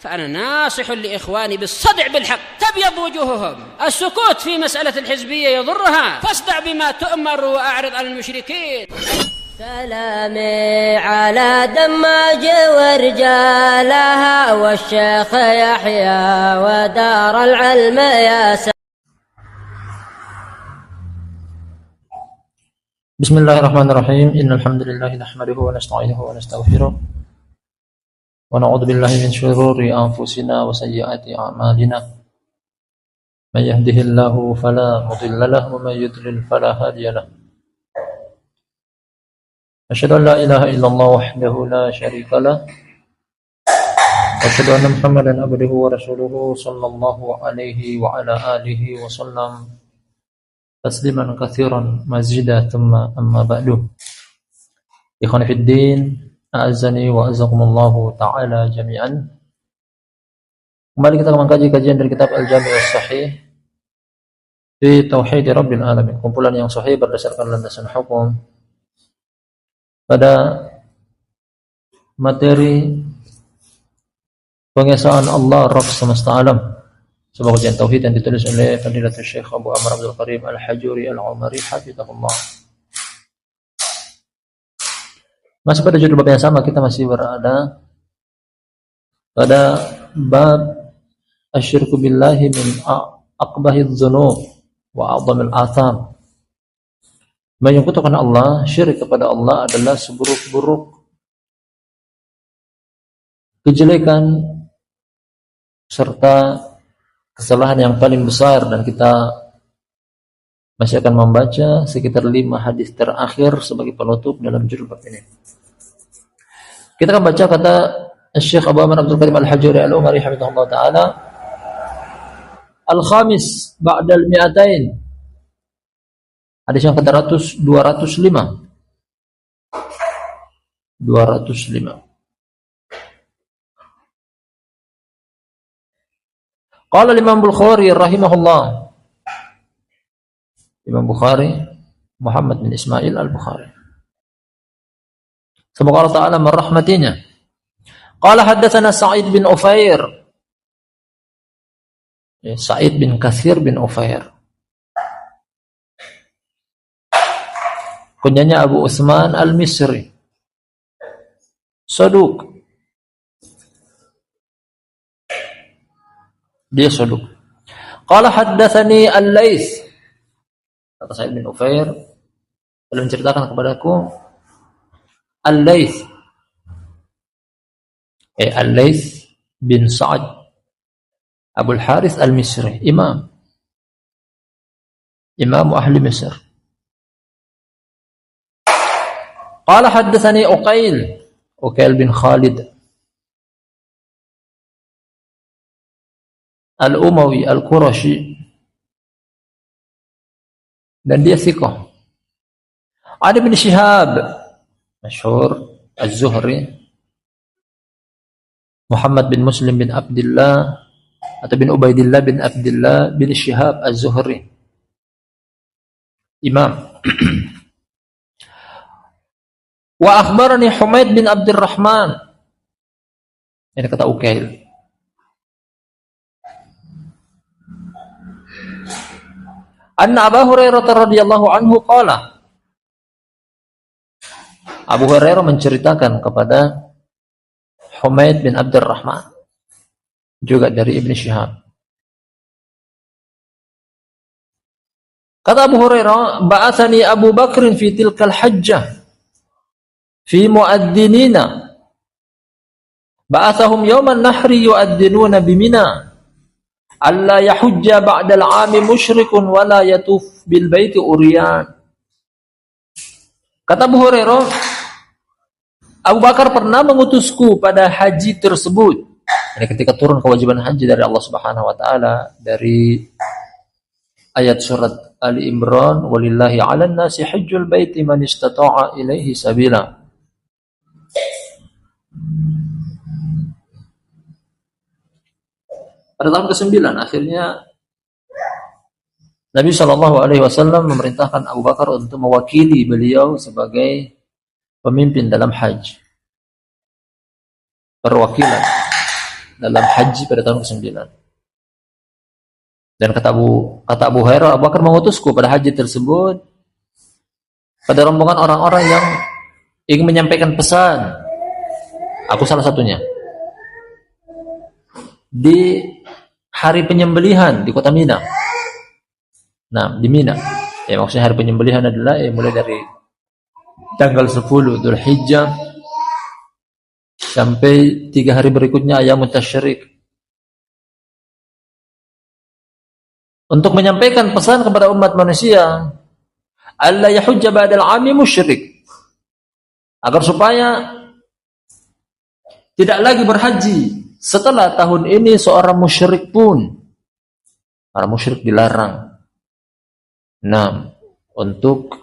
فأنا ناصح لإخواني بالصدع بالحق تبيض وجوههم. السكوت في مسألة الحزبية يضرها، فاصدع بما تؤمر وأعرض عن المشركين. سلامي على دماج ورجالها والشيخ يحيى ودار العلم يا بسم الله الرحمن الرحيم. إن الحمد لله نحمده ونستعينه ونستغفره ونعوذ بالله من شرور أنفسنا وسيئات أعمالنا. من يهده الله فلا مضل له ومن يضلل فلا هادي له. أشهد أن لا إله إلا الله وحده لا شريك له وأشهد أن محمدا عبده ورسوله صلى الله عليه وعلى آله وسلم تسليما كثيرا مزيدا. ثم أما بعد. إخواني في الدين أعزني وأعزكم الله تعالى جميعا. Kembali kita mengkaji kajian dari kitab Al-Jami' As-Sahih fi Tauhid Rabbil Alamin, kumpulan yang sahih berdasarkan landasan hukum pada materi pengesaan Allah Rabb semesta alam, sebuah kajian tauhid yang ditulis oleh Fadilatul Syekh Abu Amr Abdul Karim Al-Hajuri Al-Umari hafizahullah. Masih pada judul bab yang sama, kita masih berada pada bab asyirku billahi min aqbahidz dzunub wa a'dhamil atham. Menyekutukan Allah, syirik kepada Allah adalah seburuk-buruk kejelekan serta kesalahan yang paling besar, dan kita masih akan membaca sekitar 5 hadis terakhir sebagai penutup dalam judul bab ini. Kita akan baca kata Syekh Abu Amr Abdul Karim Al-Hajuri Al-Umari hafizahullah taala, al-khamis ba'dal mi'atain. Hadis yang ke-205. 205. Qala Imam Bukhari rahimahullah. Imam Bukhari Muhammad bin Ismail Al-Bukhari, semoga Allah Ta'ala merahmatinya. Qala haddatsana Sa'id bin Ufair. Sa'id bin Katsir bin Ufair, kunyanya Abu Utsman Al-Misri, saduq. Dia saduq. Qala haddatsani Al-Laits. Kata Sa'id bin Ufair, beliau menceritakan kepadaku Al-Laits. Al-Laits bin Sa'ad Abul Harith Al-Misri, imam ahli Mesir. Qala haddatsani Uqail bin Khalid Al-Umawi Al-Qurashi, dan dia thiqah. Ada bin Shihab masyhur Az-Zuhri, Muhammad bin Muslim bin Abdullah atau bin Ubaidillah bin Abdullah bin Shihab Az-Zuhri, imam. Wa akhbarani Humaid bin Abdurrahman. Ini kata Uqail. Anna Abu Hurairah radhiyallahu anhu qala. Abu Hurairah menceritakan kepada Humaid bin Abdurrahman, juga dari Ibn Shihab. Kata Abu Hurairah, ba'athani Abu Bakrin fi tilkal hajjah fi mu'adhdhinina. Ba'athahum yawman nahri yu'adhdhinuna bimina. Alla yahujja ba'dal 'ami musyrikun wa la yatuf bil baiti uryan. Kata Abu Hurairah, Abu Bakar pernah mengutusku pada haji tersebut. Ini ketika turun kewajiban haji dari Allah Subhanahu wa taala dari ayat surat Ali Imran, walillahi 'alan nasi hajjul baiti man istata'a ilaihi sabila. Pada tahun ke-9 akhirnya Nabi SAW memerintahkan Abu Bakar untuk mewakili beliau sebagai pemimpin dalam haji, perwakilan. dalam haji pada tahun ke-9. Dan kata Abu Hurairah, Abu Bakar mengutusku pada haji tersebut pada rombongan orang-orang yang ingin menyampaikan pesan. Aku salah satunya. Di hari penyembelihan di kota Mina. Nah, di Mina. Ya, maksudnya hari penyembelihan adalah mulai dari tanggal 10 Dzulhijjah sampai 3 hari berikutnya Ayyamut Tasyrik. Untuk menyampaikan pesan kepada umat manusia, alla yahujja ba'dal 'ami musyrik. Agar supaya tidak lagi berhaji setelah tahun ini seorang musyrik pun. Para musyrik dilarang. Nah, untuk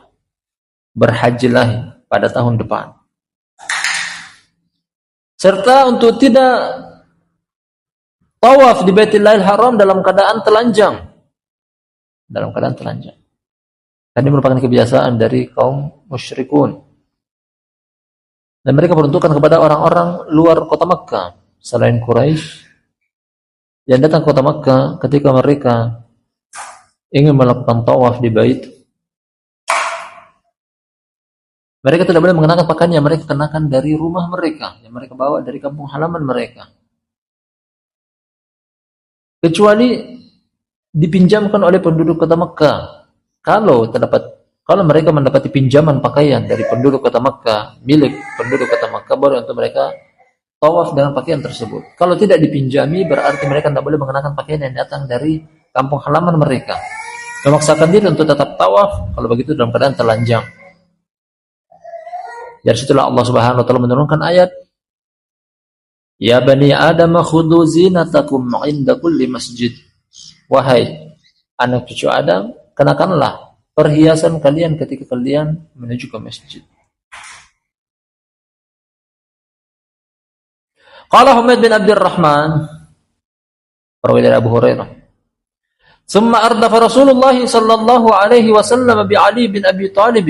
berhajilah pada tahun depan. Serta untuk tidak tawaf di Baitullahil Haram dalam keadaan telanjang. Ini merupakan kebiasaan dari kaum musyrikun. Dan mereka peruntukan kepada orang-orang luar kota Makkah selain Quraisy yang datang ke kota Makkah ketika mereka ingin melakukan tawaf di bait. Mereka tidak boleh mengenakan pakaian yang mereka kenakan dari rumah mereka, yang mereka bawa dari kampung halaman mereka. Kecuali dipinjamkan oleh penduduk kota Makkah. Kalau mereka mendapati pinjaman pakaian dari penduduk kota Makkah, milik penduduk kota Makkah, baru untuk mereka tawaf dengan pakaian tersebut. Kalau tidak dipinjami, berarti mereka tidak boleh mengenakan pakaian yang datang dari kampung halaman mereka. Memaksakan diri untuk tetap tawaf, kalau begitu dalam keadaan telanjang. Dari situlah Allah Subhanahu wa taala menurunkan ayat, Ya bani Adam khudhu zinatakum 'inda kulli masjid. Wahai anak cucu Adam, kenakanlah perhiasan kalian ketika kalian menuju ke masjid. Qala Humaid bin Abdurrahman, perawi dari Abu Hurairah, "Tsumma ardafa Rasulullah sallallahu alaihi wasallam bi Ali bin Abi Thalib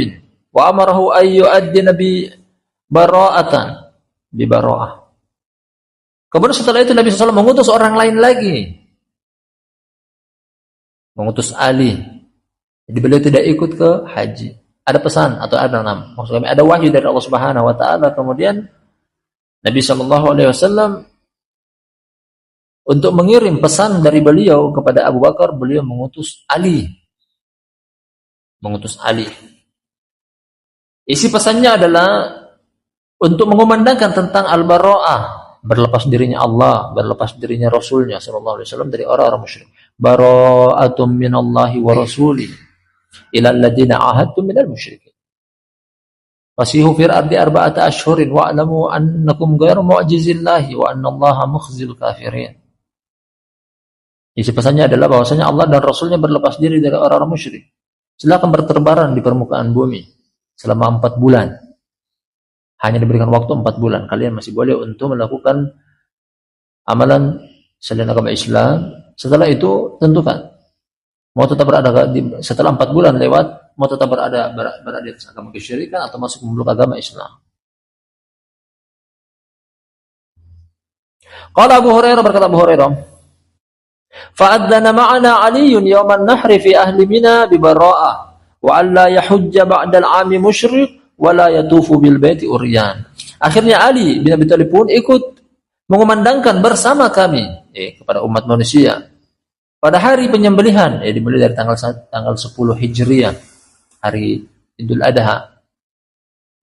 wa amarahu ay yu'addina bi bara'atan bi bara'ah." Kemudian setelah itu Nabi SAW mengutus orang lain lagi. Mengutus Ali. Jadi beliau tidak ikut ke haji. Ada pesan atau ada nama. Maksudnya ada wahyu dari Allah Subhanahu wa taala. Kemudian Nabi SAW untuk mengirim pesan dari beliau kepada Abu Bakar, beliau mengutus Ali. Isi pesannya adalah untuk mengumandangkan tentang al-bara'ah, berlepas dirinya Allah, berlepas dirinya Rasulnya sallallahu alaihi wasallam dari orang-orang musyrik. Bara'atum minallahi wa rasuli ila alladziina 'ahadtum minal musyrikin. Fasihu fil ardi arba'ata ashhurin wa'lamu annakum ghairu mu'jizillahi wa annallaha mukhzil kafirin. Isi pesannya adalah bahwasanya Allah dan Rasulnya berlepas diri dari orang-orang musyrik. Silakan berterbaran di permukaan bumi selama 4 bulan. Hanya diberikan waktu 4 bulan. Kalian masih boleh untuk melakukan amalan selain agama Islam. Setelah itu tentukan. Mau tetap berada setelah 4 bulan lewat, mau tetap berada di atas agama kesyirikan atau masuk memeluk agama Islam. Qala Abu Hurairah, berkata Abu Hurairah, "Fa'adzana ma'ana 'Aliyyun yawman nahri fi ahli Mina bi bara'ah wa an la yahujja ba'da al-'ami musyrik wala yatufu bil baiti uryan." Akhirnya Ali bin Abi Thalib pun ikut mengumandangkan bersama kami kepada umat manusia pada hari penyembelihan, dimulai dari tanggal 10 Hijriah, hari Idul Adha,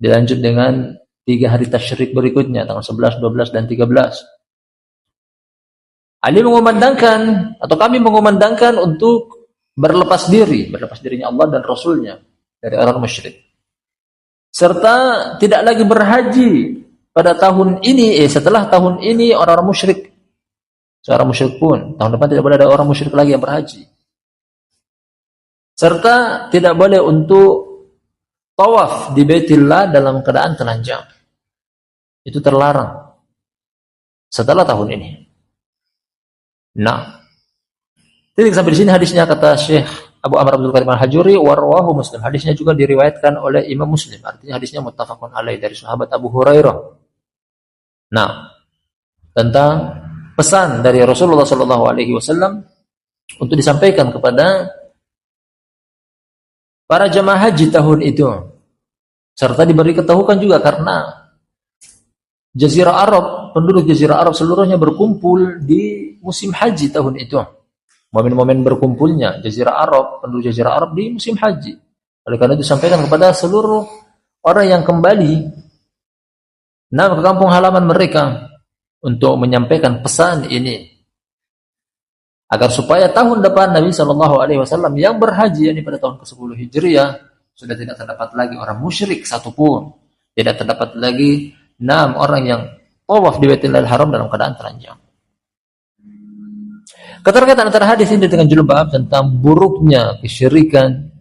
dilanjut dengan 3 hari tasyrik berikutnya, tanggal 11, 12 dan 13. Ali mengumandangkan atau kami mengumandangkan untuk berlepas dirinya Allah dan Rasulnya dari orang musyrik. Serta tidak lagi berhaji pada tahun ini, setelah tahun ini orang-orang musyrik, seorang musyrik pun, tahun depan tidak boleh ada orang musyrik lagi yang berhaji. Serta tidak boleh untuk tawaf di Baitillah dalam keadaan telanjang. Itu terlarang setelah tahun ini. Nah, titik sampai di sini hadisnya, kata Syekh Abu Amr Abdul Karim Al-Hajuri, warwahu Muslim. Hadisnya juga diriwayatkan oleh Imam Muslim. Artinya hadisnya muttafaqun alaih dari sahabat Abu Hurairah. Nah, tentang pesan dari Rasulullah sallallahu alaihi wasallam untuk disampaikan kepada para jamaah haji tahun itu. Serta diberi ketahuan juga karena Jazirah Arab, penduduk Jazirah Arab seluruhnya berkumpul di musim haji tahun itu. Momen-momen berkumpulnya Jazirah Arab, penduduk Jazirah Arab di musim haji. Oleh karena itu disampaikan kepada seluruh orang yang kembali ke kampung halaman mereka untuk menyampaikan pesan ini. Agar supaya tahun depan Nabi Shallallahu Alaihi Wasallam yang berhaji ini pada tahun ke-10 Hijriah sudah tidak terdapat lagi orang musyrik satupun, tidak terdapat lagi 6 orang yang tawaf di Baitullahil Haram dalam keadaan telanjang. Keterkaitan antara hadis ini dengan judul bab tentang buruknya kesyirikan,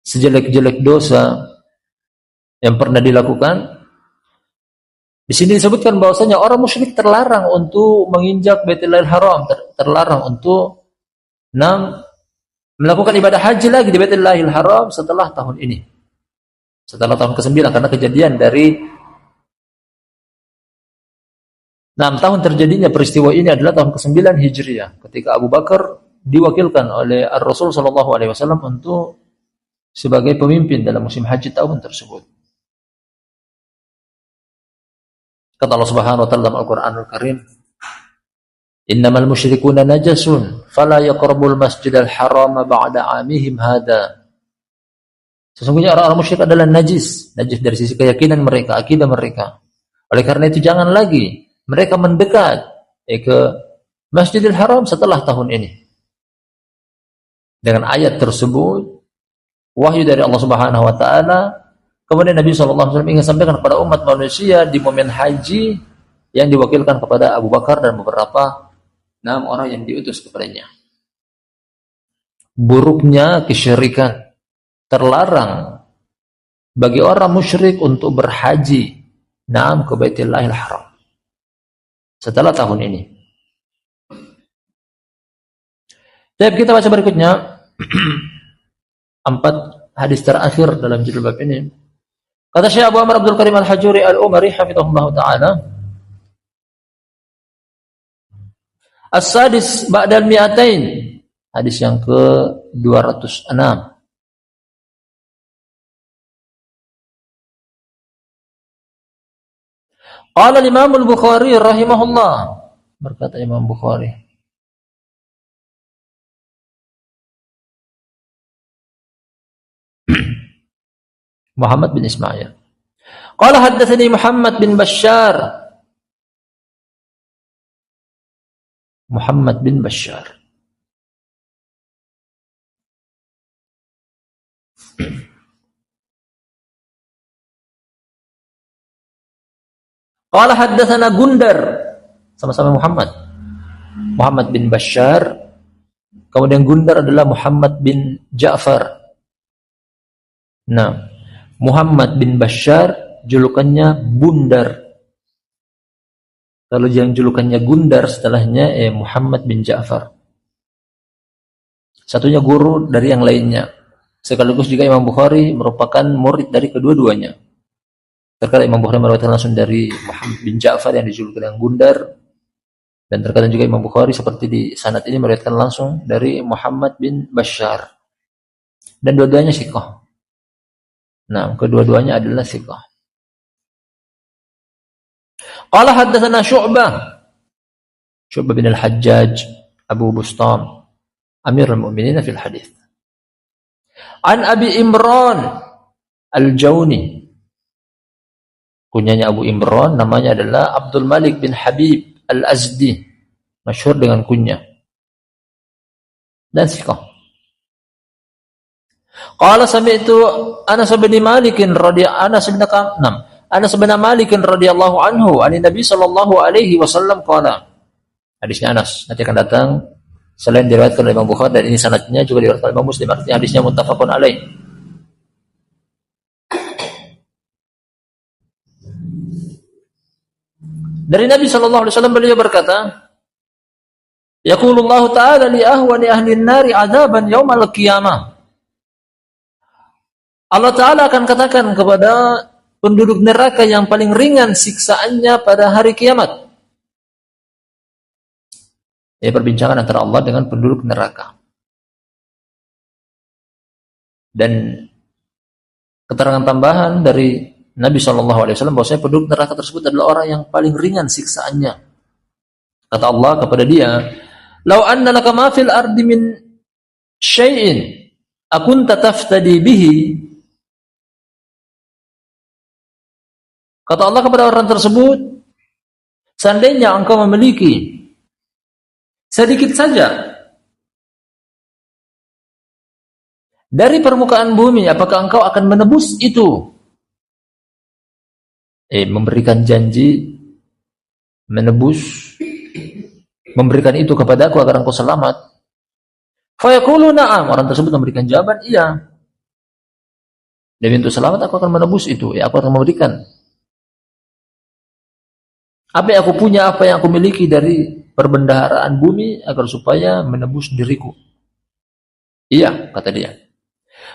sejelek-jelek dosa yang pernah dilakukan. Di sini disebutkan bahwasanya orang musyrik terlarang untuk menginjak Baitullahil Haram, terlarang untuk melakukan ibadah haji lagi di Baitullahil Haram setelah tahun ini. Setelah tahun ke-9 karena kejadian dari 6 tahun terjadinya peristiwa ini adalah tahun ke-9 Hijriah ketika Abu Bakar diwakilkan oleh Rasul sallallahu alaihi wasallam untuk sebagai pemimpin dalam musim haji tahun tersebut. Kata Allah Subhanahu wa taala dalam Al-Qur'anul Karim, "Innamal musyrikuuna najasun, fala yaqrabul masjidal harama ba'da 'amihim hada." Sesungguhnya orang-orang musyrik adalah najis dari sisi keyakinan mereka, akidah mereka. Oleh karena itu jangan lagi mereka mendekat ke Masjidil Haram setelah tahun ini. Dengan ayat tersebut, wahyu dari Allah Subhanahu wa taala, kemudian Nabi sallallahu alaihi wasallam ingin sampaikan kepada umat manusia di momen haji yang diwakilkan kepada Abu Bakar dan beberapa 6 orang yang diutus kepadanya. Buruknya kesyirikan, terlarang bagi orang musyrik untuk berhaji ke Baitullahil Haram setelah tahun ini. Baik, kita baca berikutnya 4 hadis terakhir dalam judul bab ini. Kata Syekh Abu Amr Abdul Karim Al-Hajuri Al-Umari hafizahullah taala, As-sadis ba'dal mi'atain, hadis yang ke-206. Qala Imam Al-Bukhari rahimahullah, berkata Imam Bukhari, Muhammad bin Ismail. Qala haddatsani Muhammad bin Bashar. Muhammad bin Bashar. Qala haddatsana Gundar, sama-sama Muhammad. Muhammad bin Bashar. Kemudian Gundar adalah Muhammad bin Ja'far. Nah, Muhammad bin Bashar julukannya Bundar. Kalau yang julukannya Gundar setelahnya Muhammad bin Ja'far. Satunya guru dari yang lainnya. Sekaligus juga Imam Bukhari merupakan murid dari kedua-duanya. Terkadang Imam Bukhari meriwayatkan langsung dari Muhammad bin Ja'far yang dijulukan yang Gundar, dan terkadang juga Imam Bukhari seperti di sanad ini meriwayatkan langsung dari Muhammad bin Bashar. Dan dua-duanya thiqah. Nah, kedua-duanya adalah thiqah. Qala haddatsana Syu'bah bin Al-Hajjaj Abu Bustam Amirul Mu'minin fil hadits. An Abi Imran Al-Jawni. Kunyanya Abu Imran, namanya adalah Abdul Malik bin Habib Al-Azdi, masyhur dengan kunya. Dan thiqah. Qala sami'tu Anas bin Malik radhiyallahu anhu ani Nabi sallallahu alaihi wasallam qala. Hadisnya Anas nanti akan datang selain diriwayatkan oleh Imam Bukhari, dan ini sanadnya juga diriwayatkan oleh Imam Muslim, artinya hadisnya muttafaqun alaih. Dari Nabi sallallahu alaihi wasallam beliau berkata, yaqulullahu ta'ala li ahwani ahli an-nari 'adzaban yaumal qiyamah. Allah Ta'ala akan katakan kepada penduduk neraka yang paling ringan siksaannya pada hari kiamat. Ya, perbincangan antara Allah dengan penduduk neraka. Dan keterangan tambahan dari Nabi SAW bahwasanya penduduk neraka tersebut adalah orang yang paling ringan siksaannya. Kata Allah kepada dia, "Lau anna laka ma fil ardi min syai'in akunta taftadi bihi." Kata Allah kepada orang tersebut, seandainya engkau memiliki sedikit saja dari permukaan bumi, apakah engkau akan menebus itu? Memberikan janji, menebus, memberikan itu kepadaku agar engkau selamat. Fayaqulu na'am, orang tersebut memberikan jawaban, iya. Demi untuk selamat aku akan menebus itu, ya aku akan memberikan. Apa yang aku punya, apa yang aku miliki dari perbendaharaan bumi agar supaya menebus diriku. Iya, kata dia.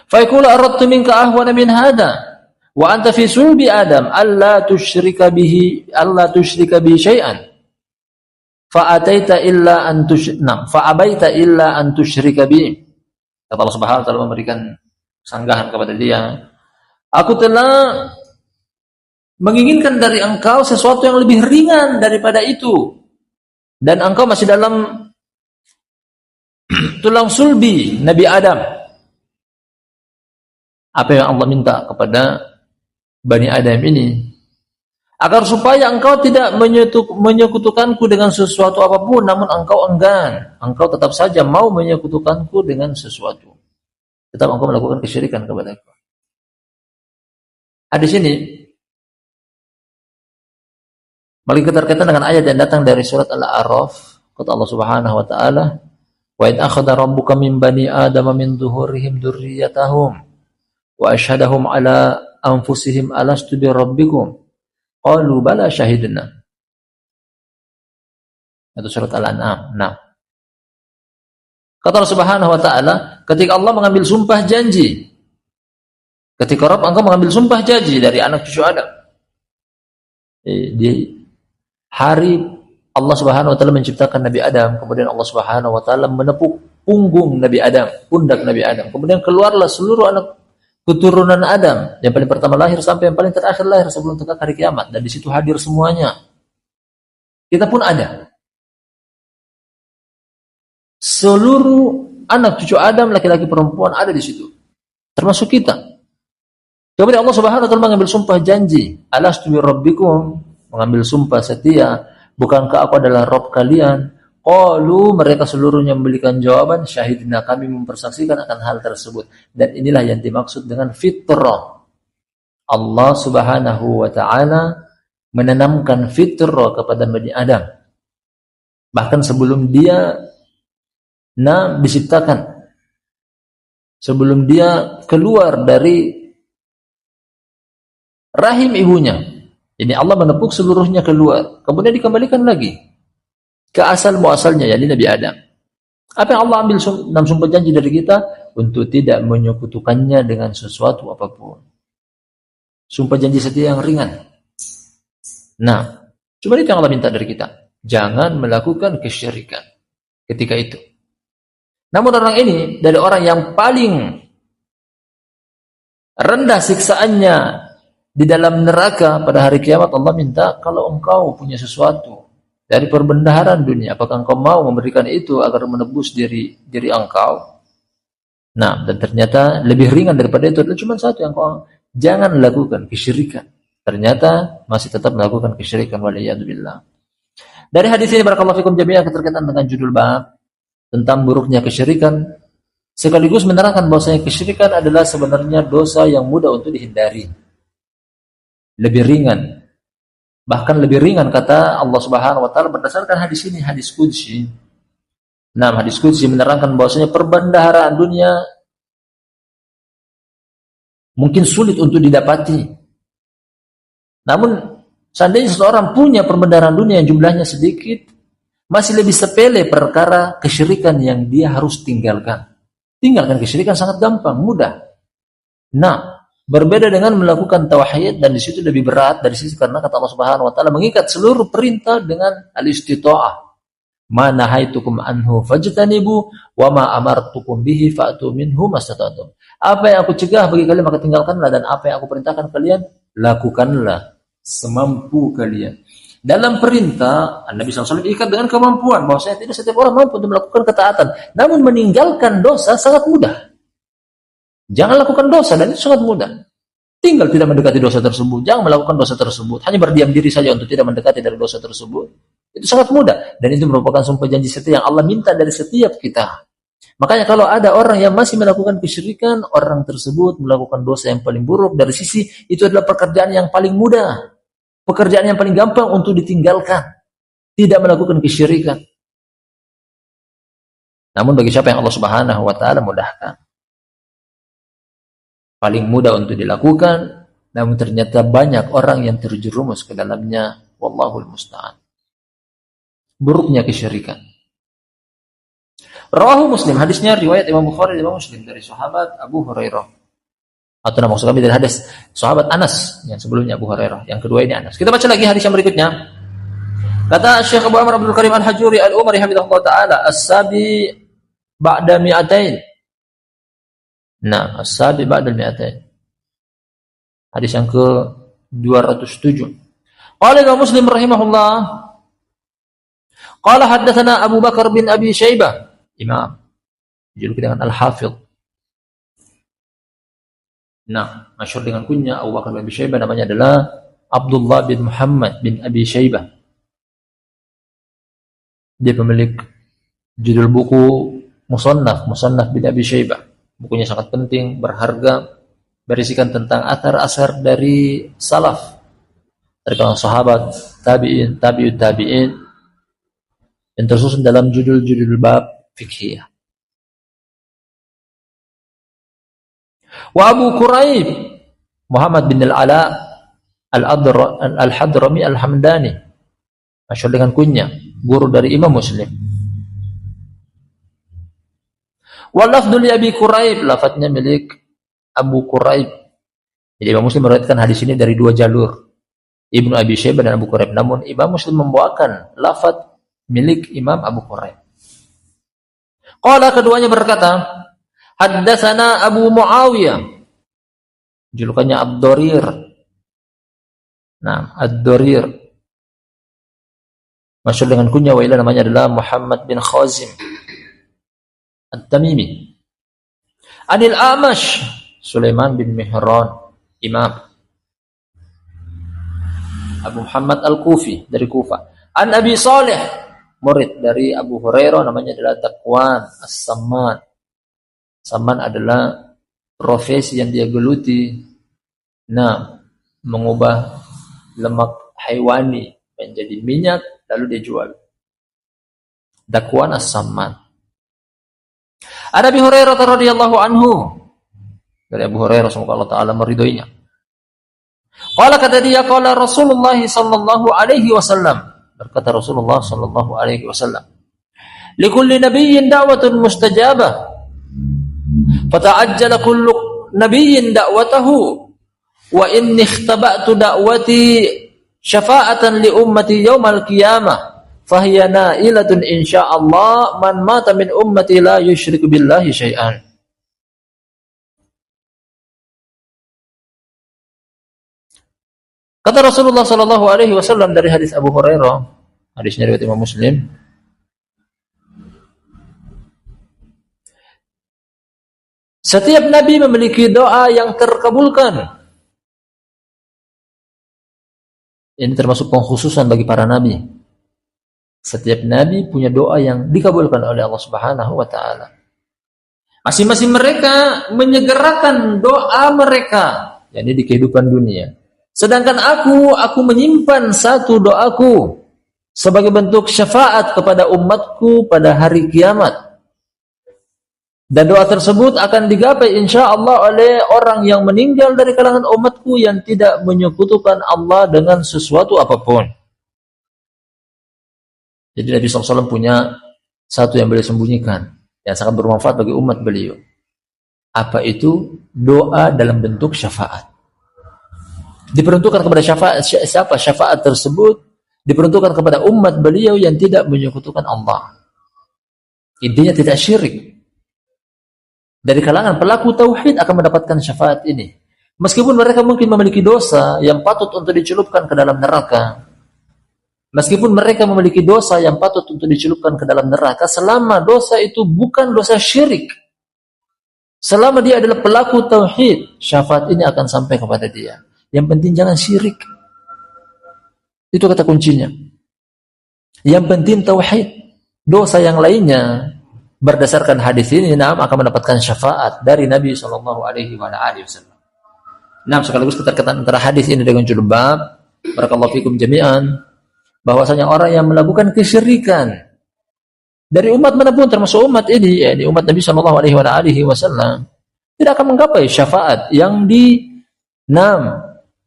Fayaqulu aradtu minka ahwana min hada wa anta fi sulbi Adam alla tusyrika bihi syai'an fa ataita illa an tusyrika bihi. Kata Allah Subhanahu wa taala memberikan sanggahan kepada dia, aku telah menginginkan dari engkau sesuatu yang lebih ringan daripada itu, dan engkau masih dalam tulang sulbi Nabi Adam. Apa yang Allah minta kepada Bani Adam ini? Agar supaya engkau tidak menyekutukanku dengan sesuatu apapun, namun engkau enggan. Engkau tetap saja mau menyekutukanku dengan sesuatu. Tetap engkau melakukan kesyirikan kepadaku. Hadis ini bagi keterkaitan dengan ayat yang datang dari surat Al-A'raf. Kata Allah Subhanahu wa taala, "Wa id akhadha rabbuka min bani adama min dhuhurihim dzurriyyatahum wa asyhadahum ala anfusihim alastu bi rabbikum qalu bala syahidna." Itu surat Al-An'am. Nah, kata Allah Subhanahu wa taala, ketika Allah mengambil sumpah janji, ketika Rabb engkau mengambil sumpah janji dari anak cucu Adam, di hari Allah Subhanahu wa taala menciptakan Nabi Adam, kemudian Allah Subhanahu wa taala menepuk punggung Nabi Adam, pundak Nabi Adam. Kemudian keluarlah seluruh anak keturunan Adam, yang paling pertama lahir sampai yang paling terakhir lahir sebelum tegak hari kiamat, dan di situ hadir semuanya. Kita pun ada. Seluruh anak cucu Adam, laki-laki perempuan ada di situ. Termasuk kita. Kemudian Allah Subhanahu wa taala mengambil sumpah janji, alastu bi rabbikum, mengambil sumpah setia, bukankah aku adalah Rabb kalian? Qalu, mereka seluruhnya memberikan jawaban, syahidna, kami mempersaksikan akan hal tersebut. Dan inilah yang dimaksud dengan fitrah. Allah Subhanahu wa taala menanamkan fitrah kepada Bani Adam. Bahkan sebelum dia diciptakan, sebelum dia keluar dari rahim ibunya, ini Allah menepuk seluruhnya keluar, kemudian dikembalikan lagi ke asal muasalnya, yakni Nabi Adam. Apa yang Allah ambil dalam sumpah janji dari kita? Untuk tidak menyekutukannya dengan sesuatu apapun. Sumpah janji setia yang ringan. Nah, cuma itu yang Allah minta dari kita. Jangan melakukan kesyirikan ketika itu. Namun orang ini, dari orang yang paling rendah siksaannya di dalam neraka pada hari kiamat, Allah minta, kalau engkau punya sesuatu dari perbendaharaan dunia, apakah engkau mau memberikan itu agar menebus diri engkau? Nah, dan ternyata lebih ringan daripada itu adalah cuma satu yang engkau jangan lakukan, kesyirikan. Ternyata masih tetap melakukan kesyirikan, waliyadzubillah. Dari hadis ini barakallahu fikum jami'an, keterkaitan dengan judul bab tentang buruknya kesyirikan, sekaligus menerangkan bahwasanya kesyirikan adalah sebenarnya dosa yang mudah untuk dihindari. Lebih ringan. Bahkan lebih ringan kata Allah Subhanahu wa taala berdasarkan hadis ini, hadis qudsi. Nah, hadis qudsi menerangkan bahwasanya perbendaharaan dunia mungkin sulit untuk didapati. Namun seandainya seseorang punya perbendaharaan dunia yang jumlahnya sedikit, masih lebih sepele perkara kesyirikan yang dia harus tinggalkan. Tinggalkan kesyirikan sangat gampang, mudah. Nah, berbeda dengan melakukan tauhid, dan di situ lebih berat dari sisi karena kata Allah Subhanahu wa taala mengikat seluruh perintah dengan al-istita'ah. Ma nahaitukum anhu fajtanibu wa ma amartukum bihi fa'tu minhu mastata'tum. Apa yang aku cegah bagi kalian maka tinggalkanlah, dan apa yang aku perintahkan kalian lakukanlah semampu kalian. Dalam perintah Nabi SAW diikat dengan kemampuan, bahwasanya tidak setiap orang mampu untuk melakukan ketaatan, namun meninggalkan dosa sangat mudah. Jangan lakukan dosa, dan itu sangat mudah. Tinggal tidak mendekati dosa tersebut, jangan melakukan dosa tersebut, hanya berdiam diri saja untuk tidak mendekati dari dosa tersebut. Itu sangat mudah, dan itu merupakan sumpah janji setia yang Allah minta dari setiap kita. Makanya kalau ada orang yang masih melakukan kesyirikan, orang tersebut melakukan dosa yang paling buruk. Dari sisi itu adalah pekerjaan yang paling mudah, pekerjaan yang paling gampang untuk ditinggalkan, tidak melakukan kesyirikan. Namun bagi siapa yang Allah Subhanahu wa taala mudahkan, paling mudah untuk dilakukan, namun ternyata banyak orang yang terjerumus ke dalamnya. Wallahul musta'an. Buruknya kesyirikan. Rawahu Muslim, hadisnya riwayat Imam Bukhari dan Imam Muslim dari sahabat Abu Hurairah. Atau maksud kami dari hadis sahabat Anas, yang sebelumnya Abu Hurairah, yang kedua ini Anas. Kita baca lagi hadis yang berikutnya. Kata Syekh Abu Amr Abdul Karim Al-Hajuri Al-Umari hafizahullah taala, as-sabi ba'da mi'atain. Nah, as-sabi ba'da mi'atain. Hadis yang ke-207. Qala Imam Muslim rahimahullah, qala haddatsana Abu Bakar bin Abi Syaibah, imam dijuluki dengan Al-Hafidh. Nah, masyhur dengan kunya Abu Bakar bin Abi Syaibah, namanya adalah Abdullah bin Muhammad bin Abi Syaibah. Dia pemilik judul buku Musannaf bin Abi Syaibah. Bukunya sangat penting, berharga, berisikan tentang athar-asar dari salaf, dari kalangan sahabat, tabi'in, tabi'ut tabi'in, yang tersusun dalam judul-judul bab fiqhiyah. Wa Abu Quraib Muhammad bin Al-Ala Al-Hadrami Al-Hamdani, masyhur dengan kunya, guru dari Imam Muslim. Wa lafdhu li Abi Quraib, lafadznya milik Abu Quraib. Jadi Imam Muslim meriwayatkan hadis ini dari dua jalur, Ibnu Abi Syaibah dan Abu Quraib. Namun Imam Muslim membawakan lafadz milik Imam Abu Quraib. Qala, keduanya berkata, haddatsana Abu Muawiyah, julukannya Ad-Darir. Nah, Ad-Darir, masyhur dengan kunya wa ila, namanya adalah Muhammad bin Khazim At-Tamimi. Anil Amash, Sulaiman bin Mihran, imam Abu Muhammad Al-Kufi dari Kufah. An Abi Salih, murid dari Abu Hurairah, namanya adalah Dakwan As-Samman. Samman adalah profesi yang dia geluti, nah, mengubah lemak haiwani menjadi minyak lalu dia jual. Dakwan As-Samman. An Abi Hurairah radhiyallahu anhu, dari Abu Hurairah, semoga Allah taala meridhoinya. Qala, kata dia, qala Rasulullah sallallahu alaihi wasallam, berkata Rasulullah sallallahu alaihi wasallam, likulli nabiyyin da'watun mustajabah, fata'ajjala kullu nabiyyin da'watahu, wa inni ikhtaba'tu da'wati syafa'atan li ummati yaumal qiyamah, fahiya na'ilatun insyaallah man mata min ummati la yusyriku billahi syai'an. Kata Rasulullah sallallahu alaihi wasallam dari hadis Abu Hurairah, hadisnya riwayat Imam Muslim, setiap nabi memiliki doa yang terkabulkan. Ini termasuk pengkhususan bagi para nabi. Setiap nabi punya doa yang dikabulkan oleh Allah Subhanahu wa taala. Masing-masing mereka menyegerakan doa mereka, yakni di kehidupan dunia. Sedangkan aku menyimpan satu doaku sebagai bentuk syafaat kepada umatku pada hari kiamat. Dan doa tersebut akan digapai insyaallah oleh orang yang meninggal dari kalangan umatku yang tidak menyekutukan Allah dengan sesuatu apapun. Jadi Nabi SAW punya satu yang beliau sembunyikan, yang sangat bermanfaat bagi umat beliau. Apa itu? Doa dalam bentuk syafaat. Diperuntukkan kepada siapa syafaat tersebut? diperuntukkan kepada umat beliau yang tidak menyekutukan Allah. Intinya tidak syirik. Dari kalangan pelaku tauhid akan mendapatkan syafaat ini. Meskipun mereka mungkin memiliki dosa yang patut untuk dicelupkan ke dalam neraka. Meskipun mereka memiliki dosa yang patut untuk dicelupkan ke dalam neraka, selama dosa itu bukan dosa syirik, selama dia adalah pelaku tauhid, syafaat ini akan sampai kepada dia. Yang penting jangan syirik. Itu kata kuncinya. Yang penting tauhid. Dosa yang lainnya berdasarkan hadis ini akan mendapatkan syafaat dari Nabi sallallahu alaihi wasallam. Sekaligus keterkaitan antara hadis ini dengan judul bab, barakallahu fikum jami'an, bahwasanya orang yang melakukan kesyirikan dari umat manapun termasuk umat ini, yakni umat Nabi sallallahu alaihi wasallam, tidak akan menggapai syafaat yang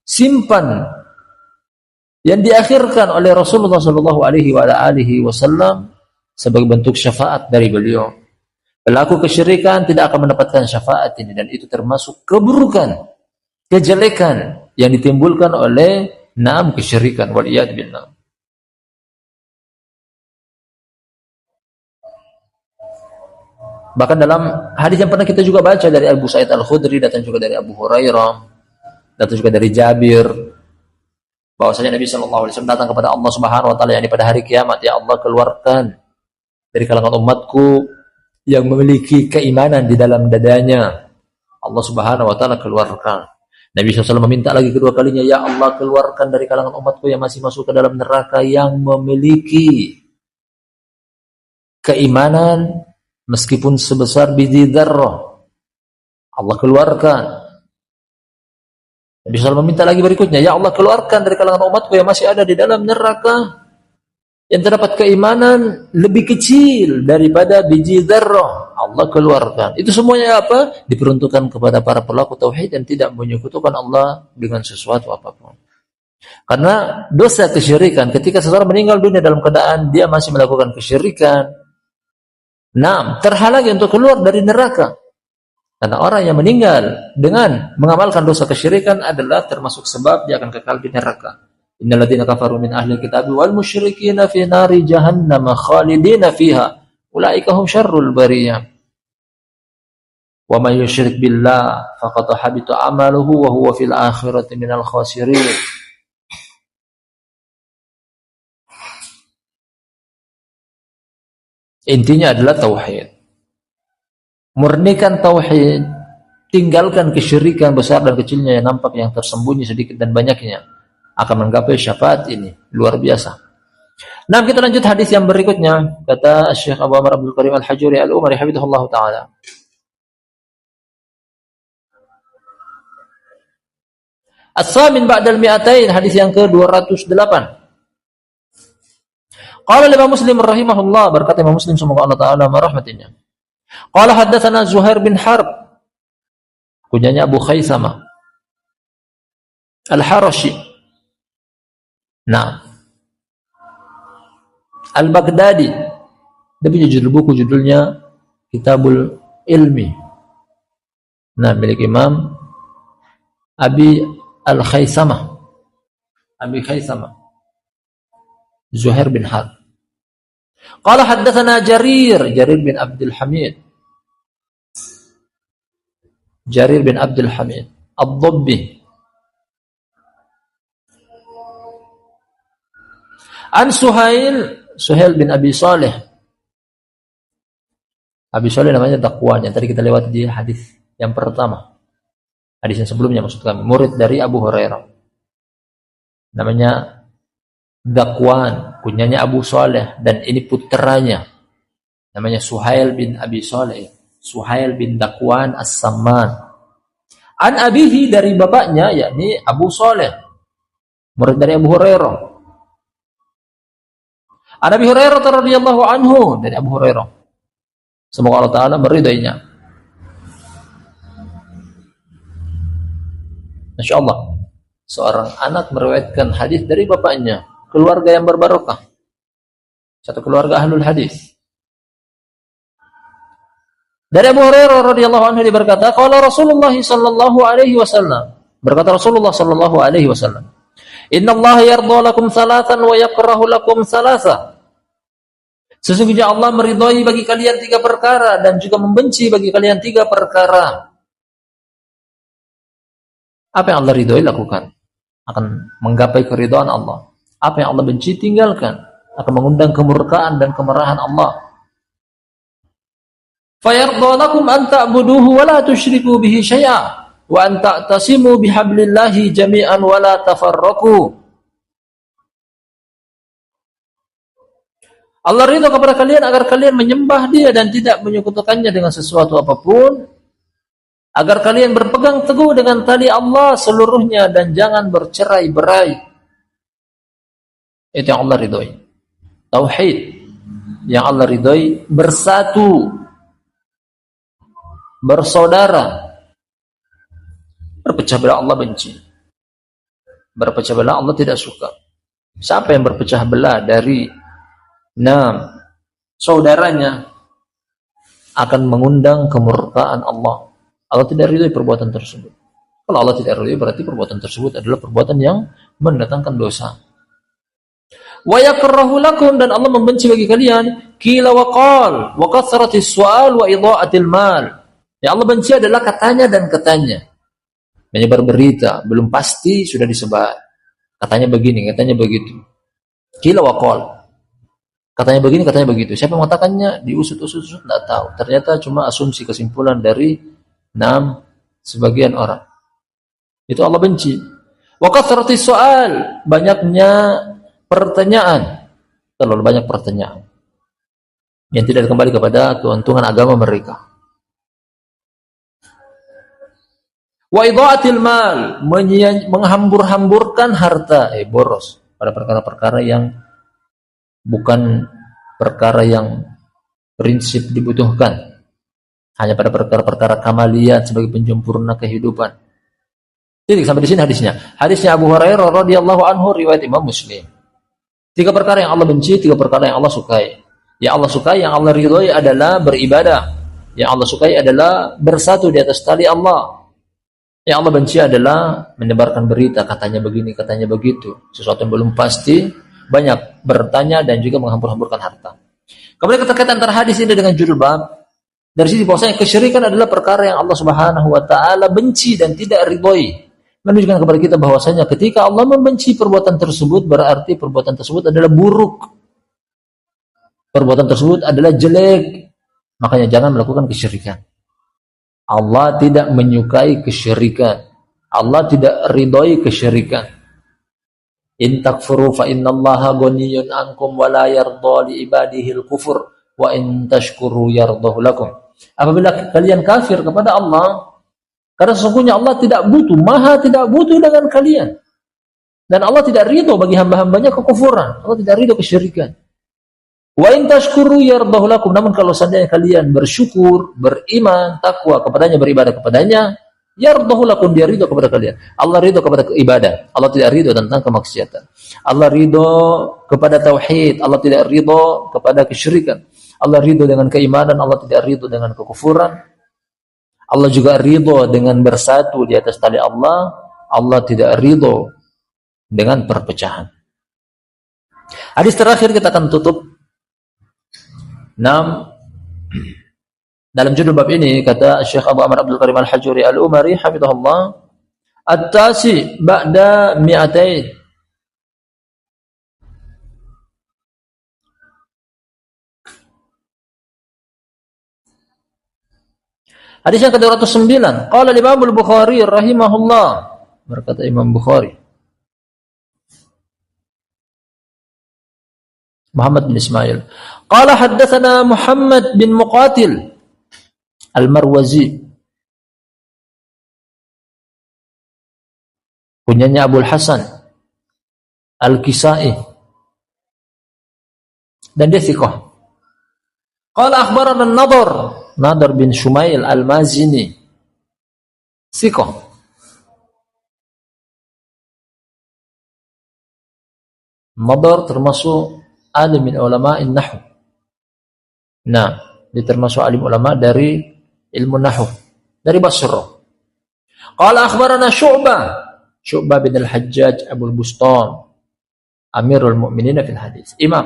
simpan, yang diakhirkan oleh Rasulullah sallallahu alaihi wasallam sebagai bentuk syafaat dari beliau. Pelaku kesyirikan tidak akan mendapatkan syafaat ini, dan itu termasuk keburukan, kejelekan yang ditimbulkan oleh kesyirikan. Waliyad billah. Bahkan dalam hadis yang pernah kita juga baca dari Abu Sa'id Al-Khudri, datang juga dari Abu Hurairah, datang juga dari Jabir, bahwasanya Nabi sallallahu alaihi wasallam datang kepada Allah Subhanahu wa taala, yakni pada hari kiamat, ya Allah, keluarkan dari kalangan umatku yang memiliki keimanan di dalam dadanya. Allah Subhanahu wa taala keluarkan. Nabi SAW meminta lagi kedua kalinya, ya Allah, keluarkan dari kalangan umatku yang masih masuk ke dalam neraka yang memiliki keimanan meskipun sebesar biji dzarrah. Allah keluarkan. Nabi SAW meminta lagi berikutnya, ya Allah, keluarkan dari kalangan umatku yang masih ada di dalam neraka yang terdapat keimanan lebih kecil daripada biji dzarrah. Allah keluarkan. Itu semuanya apa? Diperuntukkan kepada para pelaku tauhid yang tidak menyekutukan Allah dengan sesuatu apapun. Karena dosa kesyirikan, ketika seseorang meninggal dunia dalam keadaan dia masih melakukan kesyirikan, terhalangi untuk keluar dari neraka. Karena orang yang meninggal dengan mengamalkan dosa kesyirikan adalah termasuk sebab dia akan kekal di neraka. Innal ladzina kafaru min ahli kitab wal musyrikin fi nari jahannam khalidina fiha ulaika hum syarrul bariyah. Wa may yusyrik billah faqad habita amaluhu wa huwa fil akhirati minal khasirin. Intinya adalah tauhid. Murnikan tauhid, tinggalkan kesyirikan besar dan kecilnya yang nampak, yang tersembunyi sedikit dan banyaknya, akan menggapai syafaat ini. Luar biasa. Kita lanjut hadis yang berikutnya. Kata Syekh Abu Amr Abdul Karim Al-Hajuri Al-Umari hafizahullah taala. As-samin ba'dal mi'atain, hadis yang ke-208. Qala Imam Muslim rahimahullah, berkata Imam Muslim semoga Allah taala merahmatinya. Qala haddatsana Zuhair bin Harb, kunyanya Abu Khaisamah Al-Harashi. Al-Baghdadi. Dia punya judul buku, judulnya Kitabul Ilmi. Milik Imam Abi Al-Khaisamah, Abi Khaisamah Zuhair bin Harb. Qala haddatsana Jarir bin Abdul Hamid. Jarir bin Abdul Hamid Ad-Dabbi. An Suhail bin Abi Saleh. Abi Saleh namanya Dakwan, yang tadi kita lewati di hadis yang pertama. Hadis yang sebelumnya maksud kami, murid dari Abu Hurairah. Namanya Dakwan, kunyanya Abu Saleh, dan ini putranya. Namanya Suhail bin Abi Saleh. Suhail bin Dakwan As-Samman. An abihi, dari bapaknya, yakni Abu Saleh, murid dari Abu Hurairah. An Abi Hurairah radhiyallahu anhu, dari Abu Hurairah, semoga Allah taala meridainya. Masya Allah, seorang anak meriwayatkan hadis dari bapaknya, keluarga yang berbarokah, satu keluarga ahlul hadis. Dari Abu Hurairah radhiyallahu anhu, dia berkata, qala Rasulullah sallallahu alaihi wasallam, berkata Rasulullah sallallahu alaihi wasallam, Innallaha yardha lakum thalathan wa yakrahu lakum thalatha. Sesungguhnya Allah meridhai bagi kalian 3 perkara dan juga membenci bagi kalian 3 perkara. Apa yang Allah ridhai lakukan, akan menggapai keridhaan Allah. Apa yang Allah benci tinggalkan, akan mengundang kemurkaan dan kemarahan Allah. Fayardha lakum an ta'buduhu wa la tusyriku bihi syai'a wa an ta'tasimu bihablillahi jami'an wa la tafarraqu. Allah ridha kepada kalian agar kalian menyembah Dia dan tidak menyekutukannya dengan sesuatu apapun, agar kalian berpegang teguh dengan tali Allah seluruhnya dan jangan bercerai-berai. Itu yang Allah ridhai. Tauhid yang Allah ridhai, bersatu, bersaudara. Berpecah belah Allah benci. Berpecah belah Allah tidak suka. Siapa yang berpecah belah dari saudaranya akan mengundang kemurkaan Allah. Allah tidak ridhai perbuatan tersebut. Kalau Allah tidak ridhai, berarti perbuatan tersebut adalah perbuatan yang mendatangkan dosa. Wa yakrahu lakum, dan Allah membenci bagi kalian qila wa qal wa kathratis su'al wa idha'atil mal. Yang Allah benci adalah katanya dan katanya. Menyebar berita belum pasti sudah disebar. Katanya begini, katanya begitu. Qila wa qal. Katanya begini, katanya begitu. Siapa yang mengatakannya? Diusut-usut, tidak tahu. Ternyata cuma asumsi, kesimpulan dari sebagian orang. Itu Allah benci. Wa kathratis soal, banyaknya pertanyaan, terlalu banyak pertanyaan yang tidak kembali kepada keuntungan agama mereka. Wa idha'atil mal, menghambur-hamburkan harta, boros pada perkara-perkara yang bukan perkara yang prinsip dibutuhkan, hanya pada perkara-perkara kamaliyat sebagai penyempurna kehidupan. Jadi sampai di sini hadisnya. Hadisnya Abu Hurairah radhiyallahu anhu, riwayat Imam Muslim. 3 perkara yang Allah benci, 3 perkara yang Allah sukai. Yang Allah sukai, yang Allah ridhoi adalah beribadah. Yang Allah sukai adalah bersatu di atas tali Allah. Yang Allah benci adalah menyebarkan berita, katanya begini, katanya begitu, sesuatu yang belum pasti, banyak bertanya dan juga menghambur-hamburkan harta. Kemudian keterkaitan antara hadis ini dengan judul bab, dari sisi bahwasanya kesyirikan adalah perkara yang Allah Subhanahu wa taala benci dan tidak ridhoi. Menunjukkan kepada kita bahwasanya ketika Allah membenci perbuatan tersebut, berarti perbuatan tersebut adalah buruk. Perbuatan tersebut adalah jelek. Makanya jangan melakukan kesyirikan. Allah tidak menyukai kesyirikan. Allah tidak ridhoi kesyirikan. In takfuru fa innallaha ghaniyyun ankum wa la yardha li ibadihil kufur wa in tashkuru yardahu lakum. Apabila kalian kafir kepada Allah, karena sesungguhnya Allah tidak butuh, maha tidak butuh dengan kalian. Dan Allah tidak ridho bagi hamba-hambanya kekufuran. Allah tidak ridho kesyirikan. Wa in tashkuru yardahu lakum. Namun kalau seandainya kalian bersyukur, beriman, takwa kepadanya, beribadah kepadanya, yardahu lakum, dia ridho kepada kalian. Allah ridho kepada ibadah. Allah tidak ridho tentang kemaksiatan. Allah ridho kepada tauhid. Allah tidak ridho kepada kesyirikan. Allah ridho dengan keimanan. Allah tidak ridho dengan kekufuran. Allah juga ridho dengan bersatu di atas tali Allah. Allah tidak ridho dengan perpecahan. Hadis terakhir kita akan tutup. 6. Dalam judul bab ini kata Syekh Abu Amr Abdul Karim Al-Hajuri Al-Umari hafizahullah, at-tasi ba'da mi'atain. Hadis yang ke-209, qala Imam Al-Bukhari rahimahullah, berkata Imam Bukhari, Muhammad bin Ismail, qala haddatsana Muhammad bin Muqatil Al-Marwazi, kunyanya Abul Hasan Al-Kisai, dan dia thiqah. Qala akhbarana Nadar bin Shumail Al-Mazini, thiqah. Nadar termasuk alim min ulama'in nahwu. Nah, dia termasuk alim ulama dari ilmu nahwu, dari Basra. Qala akhbarana Syu'bah. Syu'bah bin al-Hajjaj Abul Bustam, Amirul Mu'minin fil hadis, imam.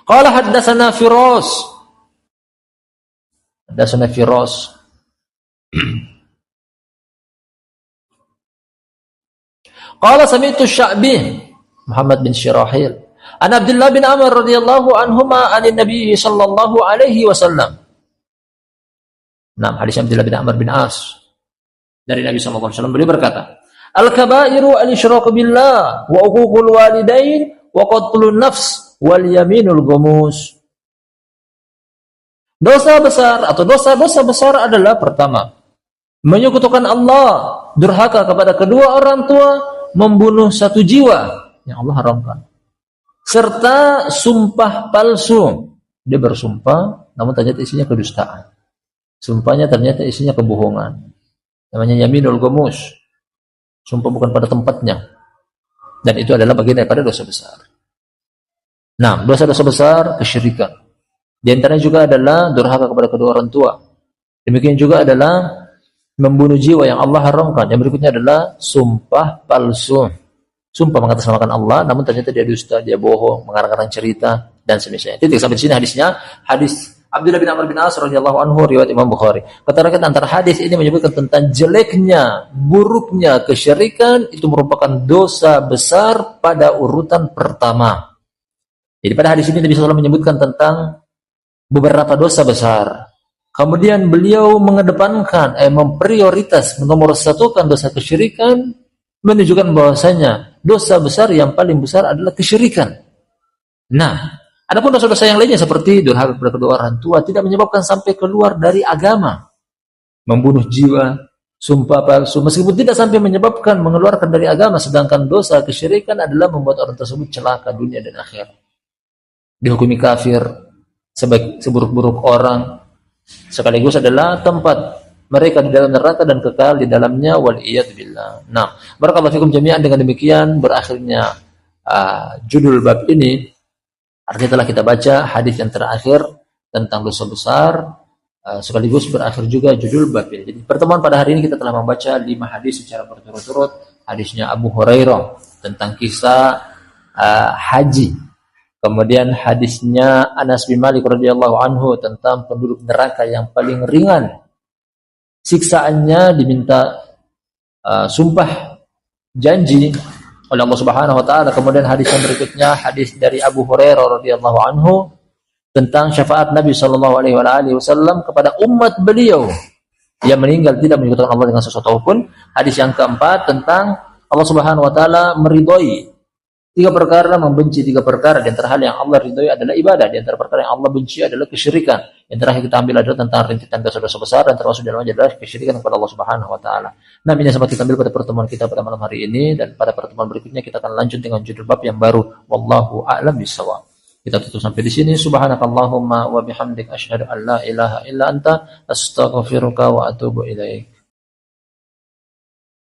Qala haddatsana Firas. Haddatsana Firas. Qala sami'tu Sya'bi Muhammad bin Syirahil an Abdullah bin Amr radhiyallahu anhuma anin Nabi sallallahu alaihi wasallam. Nah, hadis Abdullah bin Amr bin As dari Nabi sallallahu alaihi wasallam, beliau berkata, "Al-kabairu al-isyraku billah wa uququl walidain wa qatlun nafs wal yaminul gumus." Dosa besar atau dosa-dosa besar adalah pertama, menyekutukan Allah, durhaka kepada kedua orang tua, membunuh satu jiwa yang Allah haramkan, serta sumpah palsu. Dia bersumpah namun ternyata isinya kedustaan. Sumpahnya ternyata isinya kebohongan. Namanya yaminul gumus. Sumpah bukan pada tempatnya. Dan itu adalah bagian daripada dosa besar. Nah, dosa-dosa besar kesyirikan. Di antaranya juga adalah durhaka kepada kedua orang tua. Demikian juga adalah membunuh jiwa yang Allah haramkan. Yang berikutnya adalah sumpah palsu. Sumpah mengatasnamakan Allah, namun ternyata dia dusta, dia bohong, mengarang-arang cerita, dan semisalnya. Titik sampai di sini hadisnya. Hadis Abdullah bin Amr bin As radhiyallahu anhu, riwayat Imam Bukhari. Keterangan antara hadis ini menyebutkan tentang jeleknya, buruknya kesyirikan, itu merupakan dosa besar pada urutan pertama. Jadi pada hadis ini Nabi SAW menyebutkan tentang beberapa dosa besar. Kemudian beliau mengedepankan, memprioritas, menomorsatukan dosa kesyirikan, menunjukkan bahwasanya dosa besar yang paling besar adalah kesyirikan. Nah, adapun dosa-dosa yang lainnya seperti durhaka kepada kedua orang tua tidak menyebabkan sampai keluar dari agama. Membunuh jiwa, sumpah palsu, meskipun tidak sampai menyebabkan mengeluarkan dari agama, sedangkan dosa kesyirikan adalah membuat orang tersebut celaka dunia dan akhirat. Dihukumi kafir, seburuk-buruk orang, sekaligus adalah tempat mereka di dalam neraka dan kekal di dalamnya, wal iyad billah. Nah, barakallahu fikum jami'an. Dengan demikian berakhirnya judul bab ini. Artinya telah kita baca hadis yang terakhir tentang dosa besar, sekaligus berakhir juga judul bab ini. Jadi pertemuan pada hari ini kita telah membaca 5 hadis secara berturut-turut. Hadisnya Abu Hurairah tentang kisah haji. Kemudian hadisnya Anas bin Malik radhiyallahu anhu tentang penduduk neraka yang paling ringan siksaannya, diminta sumpah janji oleh Allah Subhanahu wa taala. Kemudian hadis yang berikutnya hadis dari Abu Hurairah radhiyallahu anhu tentang syafaat Nabi sallallahu alaihi wasallam kepada umat beliau yang meninggal tidak menyekutukan Allah dengan sesuatu apapun. Hadis yang keempat tentang Allah Subhanahu wa taala meridhai 3 perkara, membenci 3 perkara. Di antara hal yang Allah ridhoi adalah ibadah. Di antara perkara yang Allah benci adalah kesyirikan. Yang terakhir kita ambil adalah tentang rintitan dosa-dosa besar, dan termasuk dalamnya adalah kesyirikan kepada Allah Subhanahu wa taala. Nah, ini sempat kita ambil pada pertemuan kita pada malam hari ini, dan pada pertemuan berikutnya kita akan lanjut dengan judul bab yang baru. Wallahu a'lam bishawab. Kita tutup sampai di sini. Subhanakallahumma wa bihamdik asyhadu an la ilaha illa anta astaghfiruka wa atubu ilaik.